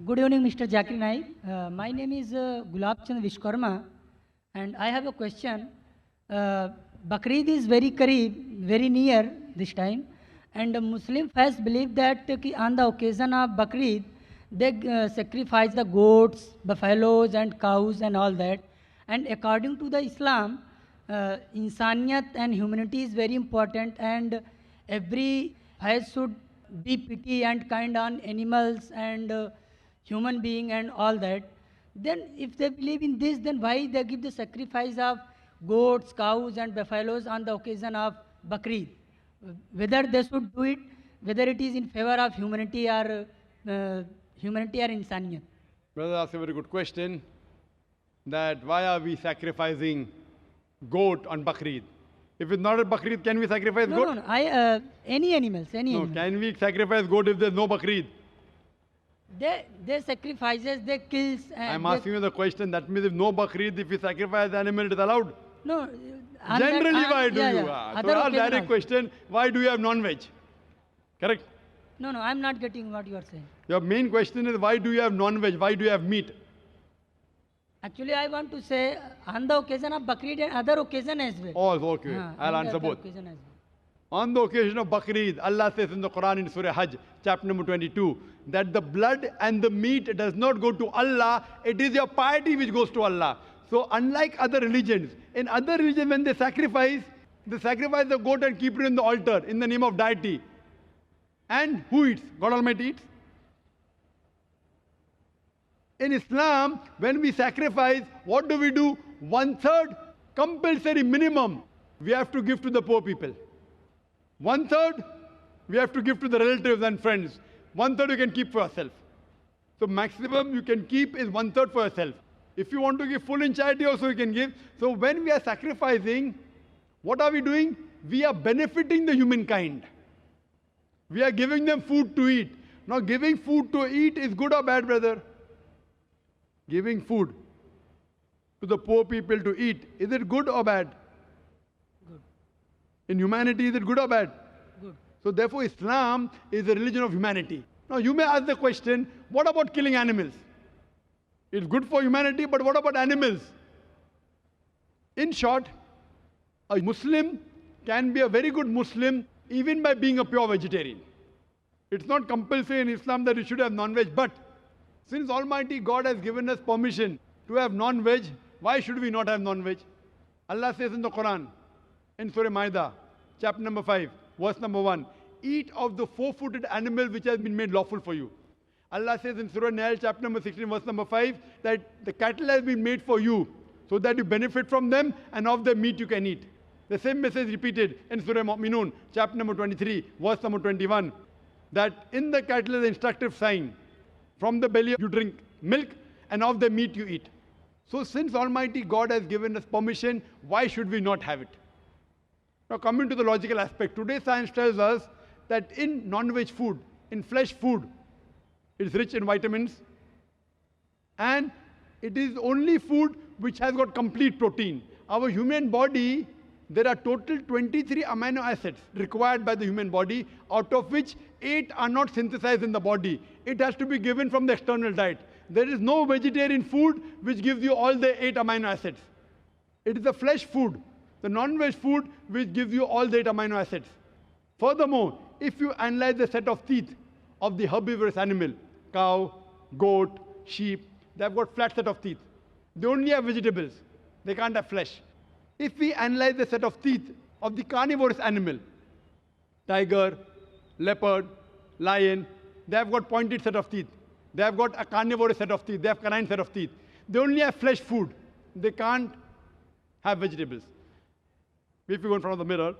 Good evening, Mr. Zakir Naik. My name is Gulab Chand Vishkarma, and I have a question. Bakrid is very Kareeb, very near this time, and the Muslim faith believe that on the occasion of Bakrid, they sacrifice the goats, buffaloes, and cows, and all that. And according to the Islam, insaniyat and humanity is very important, and every faith should be pity and kind on animals and human being and all that. Then if they believe in this, then why they give the sacrifice of goats, cows and buffaloes on the occasion of Bakrid? Whether they should do it, whether it is in favor of humanity or insaniyat. Brother asked a very good question, that why are we sacrificing goat on Bakrid? If it's not a Bakrid, can we sacrifice No, goat? no, no. Any animals, any No, animals. can we sacrifice goat if there's no Bakrid? They sacrifices, they kills. I'm asking you the question, that means if no Bakrid, if we sacrifice the animal, it is allowed? No. Generally, why do you? Other So our occasion direct also. question, why do you have non-veg? Correct? No, no, I'm not getting what you are saying. Your main question is, why do you have non-veg? Why do you have meat? Actually, I want to say on the occasion of Bakrid and other occasion as well. Oh, okay. हाँ, I'll on the answer other both. occasion as well. On the occasion of Bakrid, Allah says in the Quran in Surah Hajj, chapter number 22, that the blood and the meat does not go to Allah, it is your piety which goes to Allah. So unlike other religions, in other religions when they sacrifice the goat and keep it in the altar in the name of deity. And who eats? God Almighty eats. In Islam, when we sacrifice, what do we do? 1/3 compulsory minimum we have to give to the poor people. 1/3 we have to give to the relatives and friends. 1/3 you can keep for yourself. So maximum you can keep is 1/3 for yourself. If you want to give full in charity also you can give. So when we are sacrificing, what are we doing? We are benefiting the humankind. We are giving them food to eat. Now giving food to eat is good or bad, brother? Giving food to the poor people to eat, is it good or bad? Good. In humanity, is it good or bad? Good. So therefore, Islam is a religion of humanity. Now you may ask the question, what about killing animals? It's good for humanity, but what about animals? In short, a Muslim can be a very good Muslim even by being a pure vegetarian. It's not compulsory in Islam that you should have non-veg, but since Almighty God has given us permission to have non-veg, why should we not have non-veg? Allah says in the Quran, in Surah Ma'idah, chapter number 5, verse number 1, eat of the four-footed animal which has been made lawful for you. Allah says in Surah Nahl, chapter number 16, verse number 5, that the cattle has been made for you, so that you benefit from them, and of the meat you can eat. The same message repeated in Surah Mu'minun, chapter number 23, verse number 21, that in the cattle is an instructive sign. From the belly you drink milk, and of the meat you eat. So since Almighty God has given us permission, why should we not have it? Now coming to the logical aspect, today science tells us that in non-veg food, in flesh food, it is rich in vitamins, and it is only food which has got complete protein. Our human body, there are total 23 amino acids required by the human body, out of which 8 are not synthesized in the body. It has to be given from the external diet. There is no vegetarian food which gives you all the 8 amino acids. It is the flesh food, the non-veg food, which gives you all the 8 amino acids. Furthermore, if you analyze the set of teeth of the herbivorous animal, cow, goat, sheep, they have got flat set of teeth. They only have vegetables. They can't have flesh. If we analyze the set of teeth of the carnivorous animal, tiger, leopard, lion, they have got pointed set of teeth. They have got a carnivorous set of teeth. They have canine set of teeth. They only have flesh food. They can't have vegetables. If we go in front of the mirror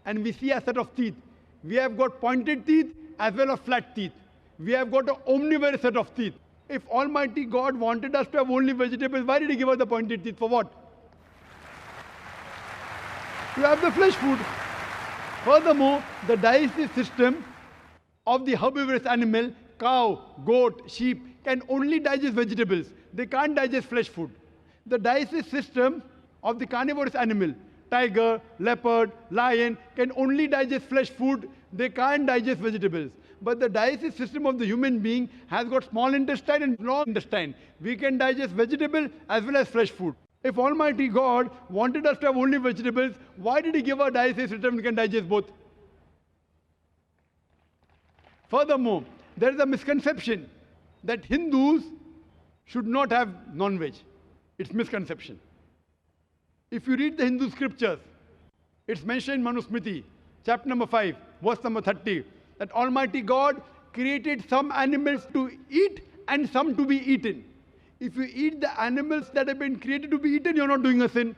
and we see a set of teeth, we have got pointed teeth as well as flat teeth. We have got an omnivorous set of teeth. If Almighty God wanted us to have only vegetables, why did He give us the pointed teeth? For what? To have the flesh food. Furthermore, the digestive system of the herbivorous animal, cow, goat, sheep, can only digest vegetables. They can't digest flesh food. The digestive system of the carnivorous animal, tiger, leopard, lion, can only digest flesh food. They can't digest vegetables. But the digestive system of the human being has got small intestine and long intestine. We can digest vegetable as well as fresh food. If Almighty God wanted us to have only vegetables, why did He give our digestive system we can digest both? Furthermore, there is a misconception that Hindus should not have non-veg. It's misconception. If you read the Hindu scriptures, it's mentioned in Manusmriti, chapter number 5, verse number 30, that Almighty God created some animals to eat and some to be eaten. If you eat the animals that have been created to be eaten, you're not doing a sin.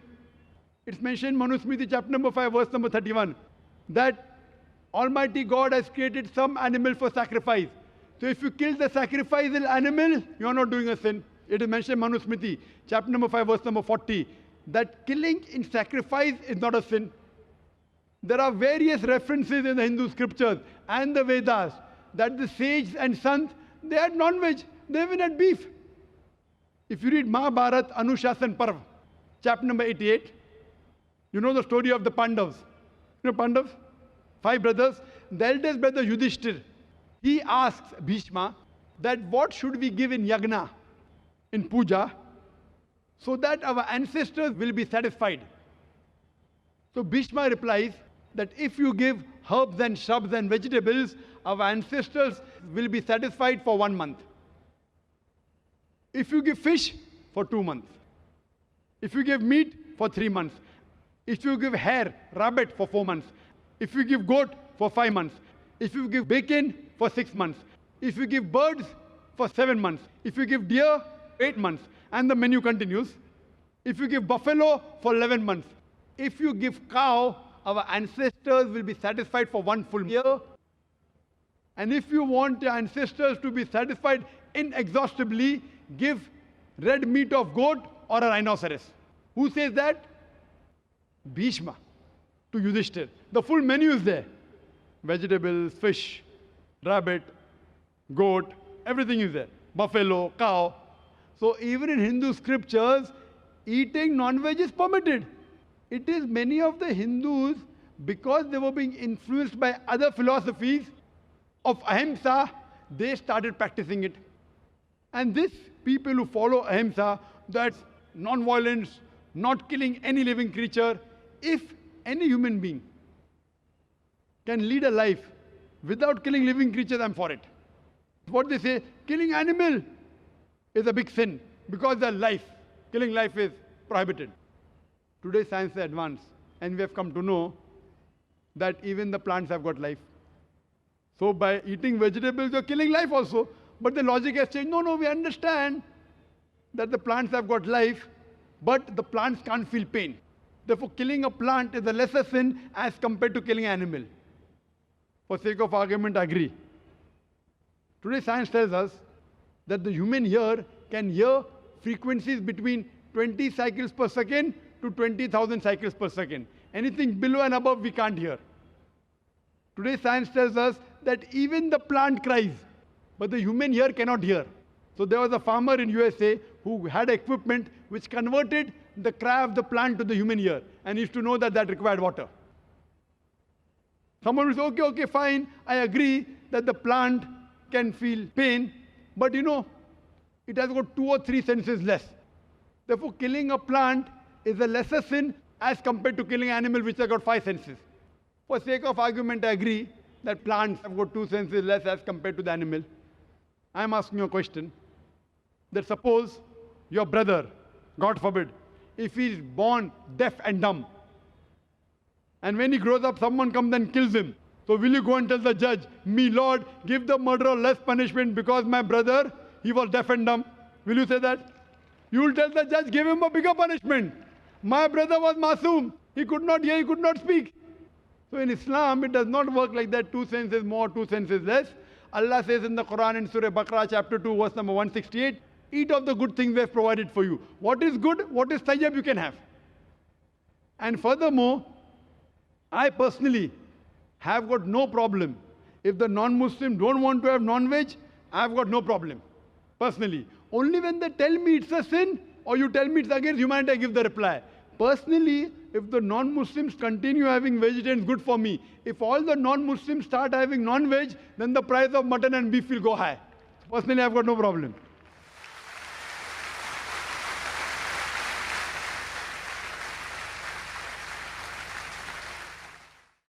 It's mentioned in Manusmriti, chapter number 5, verse number 31, that Almighty God has created some animal for sacrifice. So if you kill the sacrificial animal, you're not doing a sin. It is mentioned in Manusmriti, chapter number 5, verse number 40, that killing in sacrifice is not a sin. There are various references in the Hindu scriptures and the Vedas that the sages and sons, they had non-veg, they even had beef. If you read Mahabharata Anushasan Parv, chapter number 88, you know the story of the Pandavas. You know Pandavas? 5 brothers. The eldest brother Yudhishthir, he asks Bhishma that what should we give in yagna, in puja, so that our ancestors will be satisfied. So Bhishma replies that if you give herbs and shrubs and vegetables, our ancestors will be satisfied for 1 month. If you give fish, for 2 months. If you give meat, for 3 months. If you give hare, rabbit, for 4 months. If you give goat, for 5 months. If you give bacon, for 6 months. If you give birds, for 7 months. If you give deer, 8 months. And the menu continues. If you give buffalo, for 11 months. If you give cow, our ancestors will be satisfied for 1 full year. And if you want your ancestors to be satisfied inexhaustibly, give red meat of goat or a rhinoceros. Who says that? Bhishma to Yudhishthir. The full menu is there. Vegetables, fish, rabbit, goat, everything is there. Buffalo, cow. So even in Hindu scriptures, eating non-veg is permitted. It is many of the Hindus, because they were being influenced by other philosophies of ahimsa, they started practicing it. And these people who follow ahimsa, that's non-violence, not killing any living creature, if any human being can lead a life without killing living creatures, I'm for it. What they say, killing animal is a big sin because they're life. Killing life is prohibited. Today science is advanced and we have come to know that even the plants have got life. So by eating vegetables, you're killing life also. But the logic has changed. No, we understand that the plants have got life, but the plants can't feel pain. Therefore, killing a plant is a lesser sin as compared to killing an animal. For sake of argument, I agree. Today, science tells us that the human ear can hear frequencies between 20 cycles per second to 20,000 cycles per second. Anything below and above, we can't hear. Today, science tells us that even the plant cries, but the human ear cannot hear. So there was a farmer in USA who had equipment which converted the cry of the plant to the human ear, and he used to know that that required water. Someone will say, okay, fine, I agree that the plant can feel pain, but you know, it has got 2 or 3 senses less. Therefore, killing a plant is a lesser sin as compared to killing an animal which has got 5 senses. For sake of argument, I agree that plants have got 2 senses less as compared to the animal. I am asking you a question. That suppose your brother, God forbid, if he is born deaf and dumb, and when he grows up, someone comes and kills him. So will you go and tell the judge, me Lord, give the murderer less punishment because my brother, he was deaf and dumb? Will you say that? You will tell the judge, give him a bigger punishment. My brother was masoom. He could not hear, he could not speak. So in Islam, it does not work like that. 2 senses more, 2 senses less. Allah says in the Quran in Surah Baqarah chapter 2 verse number 168, eat of the good things we have provided for you. What is good, what is tayyib, you can have. And furthermore, I personally have got no problem. If the non-Muslim don't want to have non-veg, I've got no problem, personally. Only when they tell me it's a sin, or you tell me it's against humanity, I give the reply. Personally, if the non-Muslims continue having vegetarians, good for me. If all the non-Muslims start having non-veg, then the price of mutton and beef will go high. Personally, I've got no problem.